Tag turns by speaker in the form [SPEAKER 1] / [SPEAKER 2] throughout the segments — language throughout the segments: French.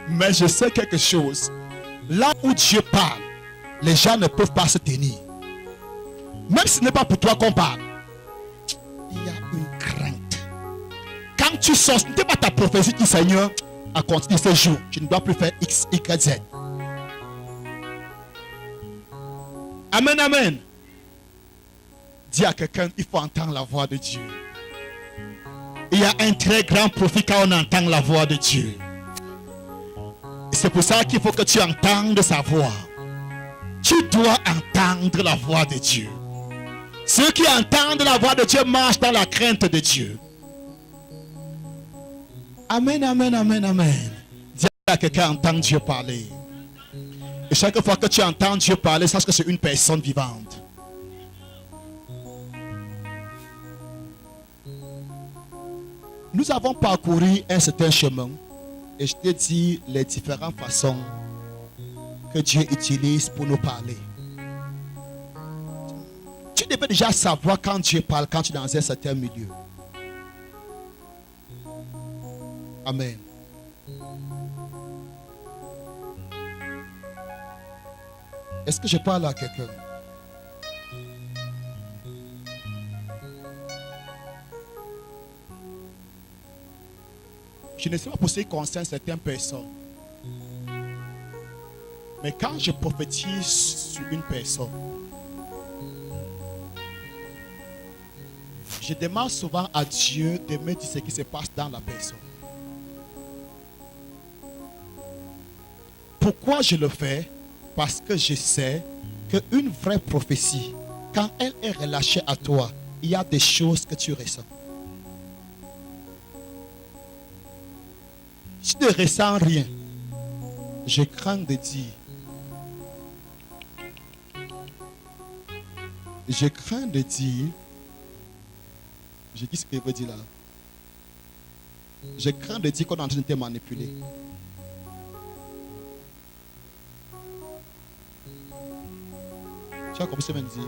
[SPEAKER 1] Mais je sais quelque chose. Là où Dieu parle, les gens ne peuvent pas se tenir. Même si ce n'est pas pour toi qu'on parle. Il y a une crainte. Quand tu sors, ce n'est pas ta prophétie qui Seigneur a continué ce jour. Tu ne dois plus faire X, Y, Z. Amen, amen. Dis à quelqu'un, il faut entendre la voix de Dieu. Il y a un très grand profit quand on entend la voix de Dieu. C'est pour ça qu'il faut que tu entendes sa voix. Tu dois entendre la voix de Dieu. Ceux qui entendent la voix de Dieu marchent dans la crainte de Dieu. Amen, amen, amen, amen. Dis à quelqu'un, entend Dieu parler. Et chaque fois que tu entends Dieu parler, sache que c'est une personne vivante. Nous avons parcouru un certain chemin. Et je te dis les différentes façons que Dieu utilise pour nous parler. Tu devais déjà savoir quand Dieu parle, quand tu es dans un certain milieu. Amen. Est-ce que je parle à quelqu'un? Je ne sais pas pour ce qui concerne certaines personnes. Mais quand je prophétise sur une personne, je demande souvent à Dieu de me dire ce qui se passe dans la personne. Pourquoi je le fais? Parce que je sais qu'une vraie prophétie, quand elle est relâchée à toi, il y a des choses que tu ressens. Si tu ne ressens rien, je crains de dire. Je crains de dire. Je dis ce que je veux dire là. Je crains de dire qu'on est en train de te manipuler. Tu as compris ce que je veux dire?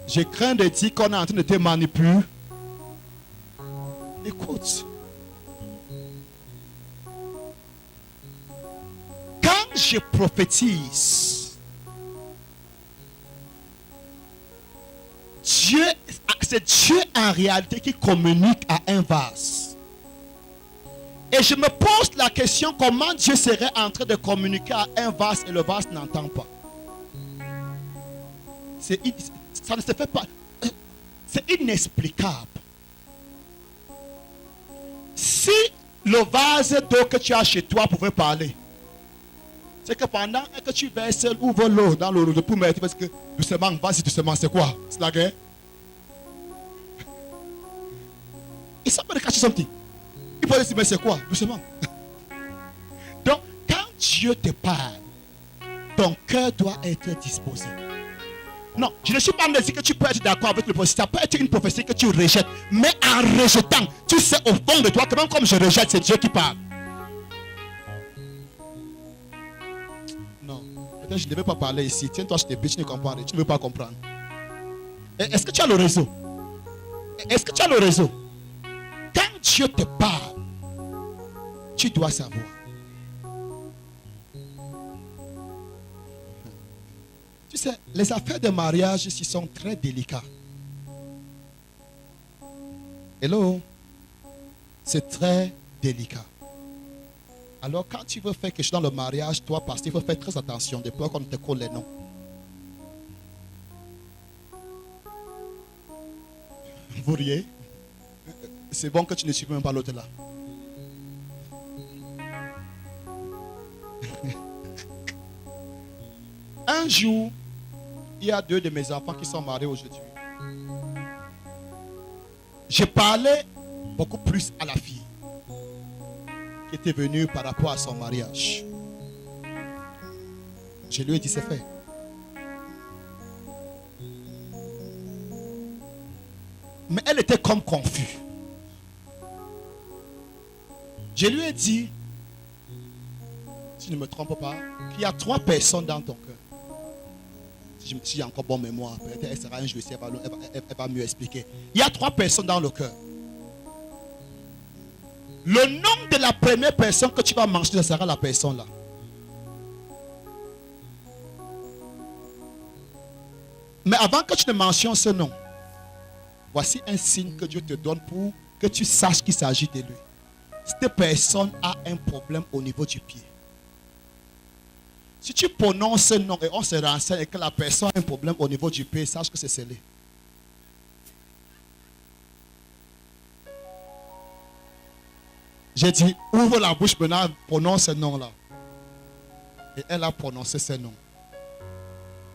[SPEAKER 1] Je crains de dire qu'on est en train de te manipuler. Écoute. Quand je prophétise, c'est Dieu en réalité qui communique à un vase. Et je me pose la question, comment Dieu serait en train de communiquer à un vase et le vase n'entend pas? Ça ne se fait pas. C'est inexplicable. Si le vase d'eau que tu as chez toi pouvait parler, c'est que pendant que tu verses, ouvre l'eau dans l'eau pour mettre, parce que doucement, vas-y doucement, c'est quoi? C'est la guerre? Il s'appelle cacher son petit. Il faut dire, mais c'est quoi? Doucement. Donc, quand Dieu te parle, ton cœur doit être disposé. Non, je ne suis pas en train de dire que tu peux être d'accord avec le prophétie. Ça peut être une prophétie que tu rejettes. Mais en rejetant, tu sais au fond de toi que même comme je rejette, c'est Dieu qui parle. Non, peut-être je ne devais pas parler ici. Tiens-toi, je te prie, tu ne comprends rien. Tu ne veux pas comprendre. Est-ce que tu as le réseau? Est-ce que tu as le réseau? Quand Dieu te parle, tu dois savoir. Tu sais, les affaires de mariage ici sont très délicates. Hello? C'est très délicat. Alors, quand tu veux faire quelque chose dans le mariage, toi, pasteur, il faut faire très attention de peur qu'on te colle les noms. Vous riez? C'est bon que tu ne suives même pas l'autre là. Un jour, il y a 2 de mes enfants qui sont mariés aujourd'hui. Je parlais beaucoup plus à la fille qui était venue par rapport à son mariage. Je lui ai dit, c'est fait. Mais elle était comme confuse. Je lui ai dit, si je ne me trompe pas, qu'il y a 3 personnes dans ton cœur. Si j'ai encore bonne mémoire, peut-être elle sera un jour ici, elle va mieux expliquer. Il y a 3 personnes dans le cœur. Le nom de la première personne que tu vas mentionner, ce sera la personne là. Mais avant que tu ne mentionnes ce nom, voici un signe que Dieu te donne pour que tu saches qu'il s'agit de lui. Cette personne a un problème au niveau du pied. Si tu prononces ce nom et on se renseigne et que la personne a un problème au niveau du pied, sache que c'est scellé. J'ai dit, ouvre la bouche maintenant, prononce ce nom-là. Et elle a prononcé ce nom.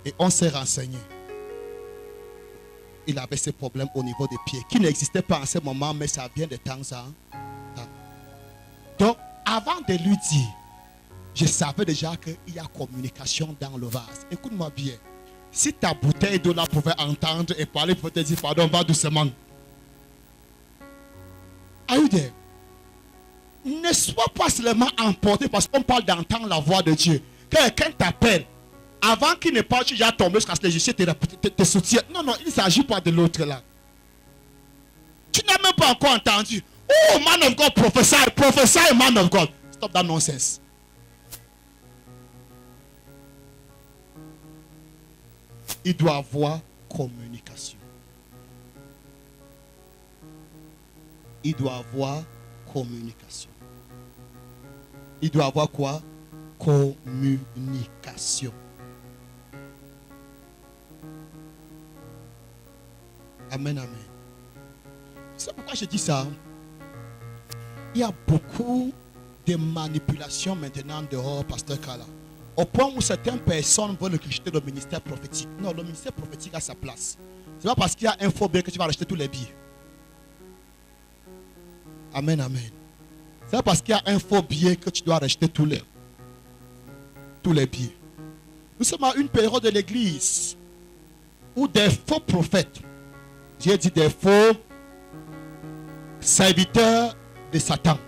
[SPEAKER 1] Et on s'est renseigné. Il avait ces problèmes au niveau des pieds, qui n'existaient pas en ce moment, mais ça vient de temps en temps. Donc, avant de lui dire, je savais déjà qu'il y a communication dans le vase. Écoute-moi bien. Si ta bouteille d'eau là pouvait entendre et parler, pouvait te dire, pardon, va doucement. Are you there? Ne sois pas seulement emporté parce qu'on parle d'entendre la voix de Dieu. Quelqu'un t'appelle. Avant qu'il ne parle, tu es déjà tombé jusqu'à ce que les justiciers te soutiennent. Non, non, il ne s'agit pas de l'autre là. Tu n'as même pas encore entendu. Oh, man of God, prophesy, man of God. Stop that nonsense. Il doit avoir communication. Il doit avoir communication. Il doit avoir quoi? Communication. Amen, amen. C'est pourquoi je dis ça. Il y a beaucoup de manipulations maintenant dehors, Pasteur Kala. Au point où certaines personnes veulent rejeter le ministère prophétique. Non, le ministère prophétique a sa place. Ce n'est pas parce qu'il y a un faux bien que tu vas racheter tous les billets. Amen, amen. Ce n'est pas parce qu'il y a un faux billet que tu dois racheter tous les billets. Nous sommes à une période de l'église où des faux prophètes, j'ai dit des faux serviteurs de Satan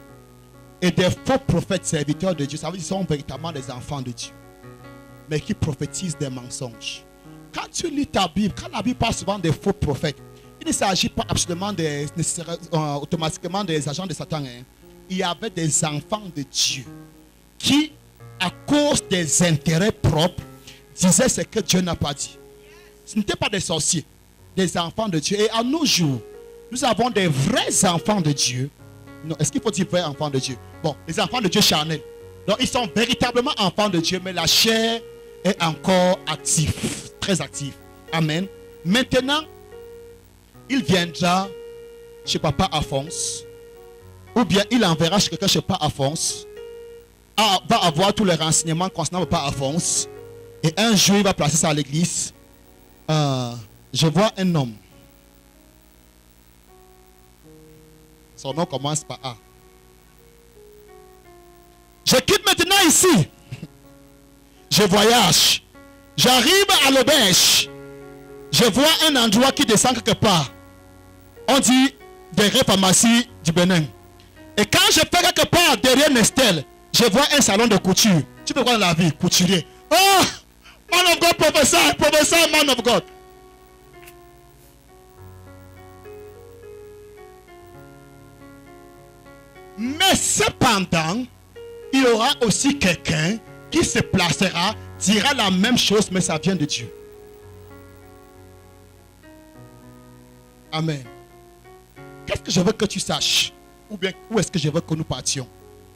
[SPEAKER 1] et des faux prophètes serviteurs de Dieu, ça veut dire qu'ils sont véritablement des enfants de Dieu, mais qui prophétisent des mensonges. Quand tu lis ta Bible, quand la Bible parle souvent des faux prophètes, il ne s'agit pas absolument automatiquement des agents de Satan. Il y avait des enfants de Dieu qui, à cause des intérêts propres, disaient ce que Dieu n'a pas dit. Ce n'étaient pas des sorciers, des enfants de Dieu. Et à nos jours, nous avons des vrais enfants de Dieu. Non, est-ce qu'il faut dire vrais enfants de Dieu? Bon, les enfants de Dieu charnels. Donc, ils sont véritablement enfants de Dieu, mais la chair est encore active, très active. Amen. Maintenant, il viendra chez Papa Alphonse, ou bien il enverra chez quelqu'un chez Papa Alphonse, va avoir tous les renseignements concernant Papa Alphonse, et un jour il va placer ça à l'église. Je vois un homme. Son nom commence par A. Je quitte maintenant ici. Je voyage. J'arrive à l'auberge. Je vois un endroit qui descend quelque part. On dit derrière pharmacie du Bénin. Et quand je fais quelque part derrière Nestel, je vois un salon de couture. Tu peux voir dans la vie, couturier. Oh, man of God, professeur, man of God. Mais cependant, il y aura aussi quelqu'un qui se placera, dira la même chose, mais ça vient de Dieu. Amen. Qu'est-ce que je veux que tu saches? Ou bien, où est-ce que je veux que nous partions?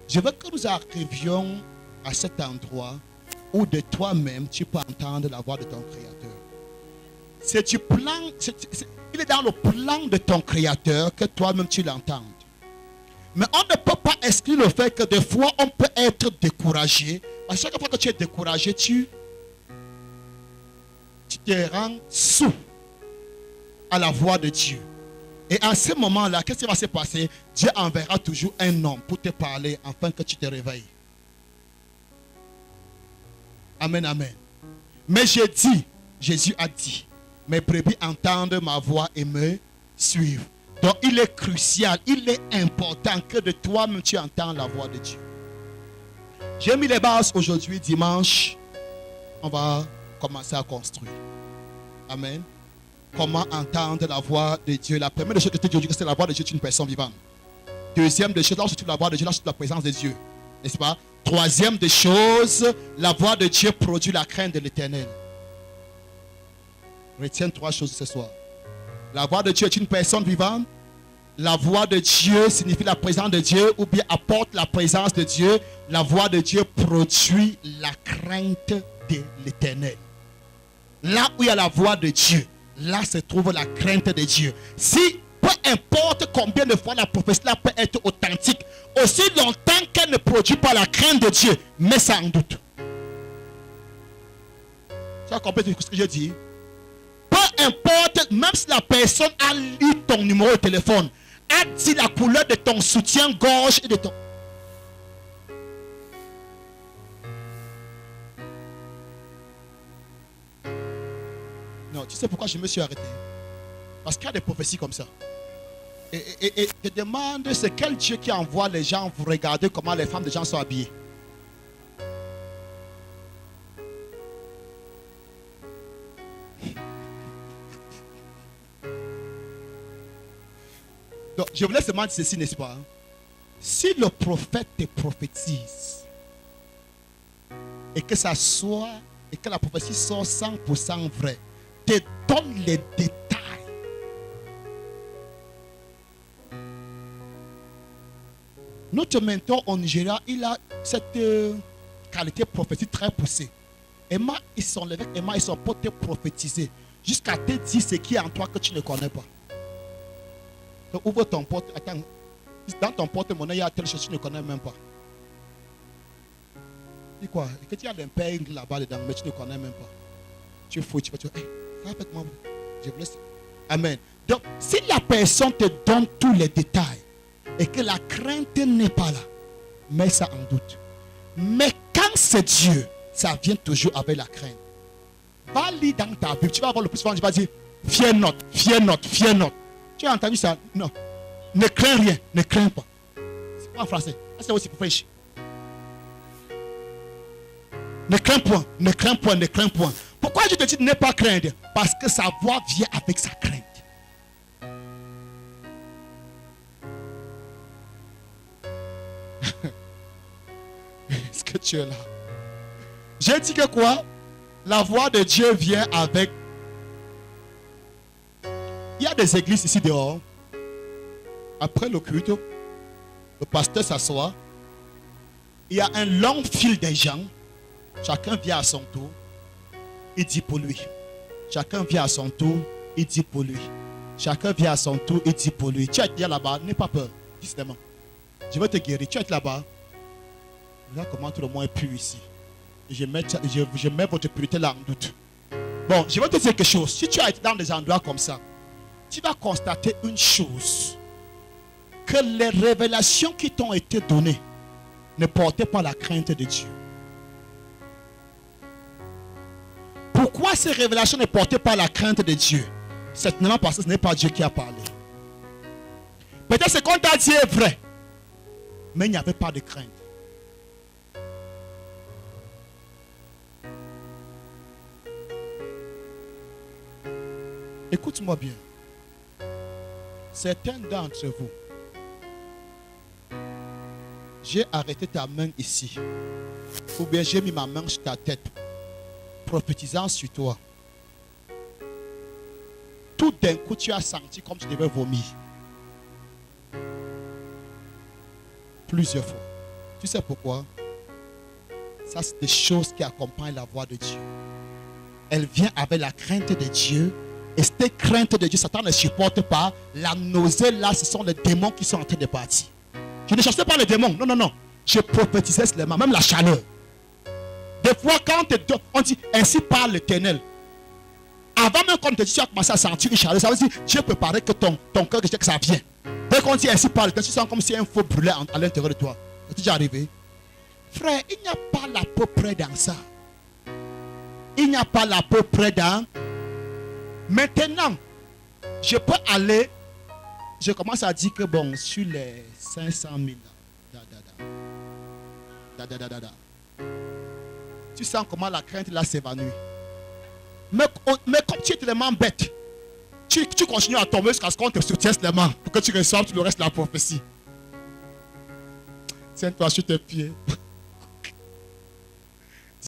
[SPEAKER 1] Je veux que nous arrivions à cet endroit où de toi-même, tu peux entendre la voix de ton Créateur. C'est du plan, il est dans le plan de ton Créateur que toi-même tu l'entendes. Mais on ne peut pas exclure le fait que des fois, on peut être découragé. À chaque fois que tu es découragé, tu te rends sourd à la voix de Dieu. Et à ce moment-là, qu'est-ce qui va se passer? Dieu enverra toujours un homme pour te parler afin que tu te réveilles. Amen, amen. Mais j'ai dit, Jésus a dit, mes brebis entendent ma voix et me suivent. Donc il est crucial, il est important que de toi-même tu entends la voix de Dieu. J'ai mis les bases aujourd'hui, dimanche. On va commencer à construire. Amen. Comment entendre la voix de Dieu? La première chose que je te dis, c'est la voix de Dieu est une personne vivante. Deuxième des choses, lorsque tu la voix de Dieu, lorsque tu la présence de Dieu. N'est-ce pas? Troisième des choses, la voix de Dieu produit la crainte de l'Éternel. Retiens trois choses ce soir. La voix de Dieu est une personne vivante. La voix de Dieu signifie la présence de Dieu ou bien apporte la présence de Dieu. La voix de Dieu produit la crainte de l'Éternel. Là où il y a la voix de Dieu, là se trouve la crainte de Dieu. Si, peu importe combien de fois la prophétie là peut être authentique, aussi longtemps qu'elle ne produit pas la crainte de Dieu, mets ça en doute. Tu as compris ce que je dis? Peu importe, même si la personne a lu ton numéro de téléphone, a dit la couleur de ton soutien-gorge et de ton... Non, tu sais pourquoi je me suis arrêté? Parce qu'il y a des prophéties comme ça. Et je demande, c'est quel Dieu qui envoie les gens, vous regardez comment les femmes des gens sont habillées. Donc, je voulais seulement dire ceci, n'est-ce pas? Si le prophète te prophétise et que ça soit, et que la prophétie soit 100% vraie, te donne les détails. Notre mentor au Nigeria, il a cette qualité prophétique très poussée. Emma et son évêque, Emma et son pote te prophétiser jusqu'à te dire ce qui est en toi que tu ne connais pas. Donc ouvre ton porte, attends, dans ton porte-monnaie, il y a telle chose que tu ne connais même pas. Dis quoi? Et que tu as l'impeigne là-bas dedans, mais tu ne connais même pas. Tu fouilles, tu vas dire, hey, ça va avec moi. Je vous laisse. Amen. Donc, si la personne te donne tous les détails et que la crainte n'est pas là, mets ça en doute. Mais quand c'est Dieu, ça vient toujours avec la crainte. Va lire dans ta Bible, tu vas avoir le plus souvent, tu vas dire, fier note, fier note, fier note. Tu as entendu ça? Non. Ne crains rien, ne crains pas. C'est pas en français. C'est aussi pour fraîche. Ne crains point, ne crains point, ne crains point. Pourquoi je te dis de ne pas craindre? Parce que sa voix vient avec sa crainte. Est-ce que tu es là? J'ai dit que quoi? La voix de Dieu vient avec... Il y a des églises ici dehors. Après le culte, le pasteur s'assoit. Il y a un long fil des gens. Chacun vient à son tour. Il dit pour lui. Chacun vient à son tour. Il dit pour lui. Chacun vient à son tour. Il dit pour lui. Tu es là-bas. N'aie pas peur. Justement. Je vais te guérir. Tu es là-bas. Regarde comment tout le monde est pur ici. Je mets votre pureté là en doute. Bon, je vais te dire quelque chose. Si tu as été dans des endroits comme ça, tu vas constater une chose. Que les révélations qui t'ont été données ne portaient pas la crainte de Dieu. Pourquoi ces révélations ne portaient pas la crainte de Dieu? Certainement parce que ce n'est pas Dieu qui a parlé. Peut-être ce qu'on t'a dit est vrai, mais il n'y avait pas de crainte. Écoute-moi bien. Certains d'entre vous, j'ai arrêté ta main ici, ou bien j'ai mis ma main sur ta tête, prophétisant sur toi. Tout d'un coup, tu as senti comme tu devais vomir. Plusieurs fois. Tu sais pourquoi? Ça, c'est des choses qui accompagnent la voix de Dieu. Elle vient avec la crainte de Dieu. Et cette crainte de Dieu, Satan ne supporte pas. La nausée là, ce sont les démons qui sont en train de partir. Je ne cherchais pas les démons. Non, non, non. Je prophétisais seulement, même la chaleur. Des fois, quand on dit ainsi parle l'Éternel. Avant même qu'on te dise, tu as commencé à sentir une chaleur. Ça veut dire Dieu préparait que ton cœur, que ça vient. Dès qu'on dit ainsi parle l'Éternel, tu sens comme si un feu brûlait à l'intérieur de toi. C'est déjà arrivé? Frère, il n'y a pas la peu près dans ça. Il n'y a pas la peu près dans. Maintenant, je peux aller. Je commence à dire que bon, sur les 500 000, tu sens comment la crainte là s'évanouit. Mais comme tu es tellement bête, tu continues à tomber jusqu'à ce qu'on te soutienne seulement pour que tu reçoives tout le reste de la prophétie. Tiens-toi sur tes pieds.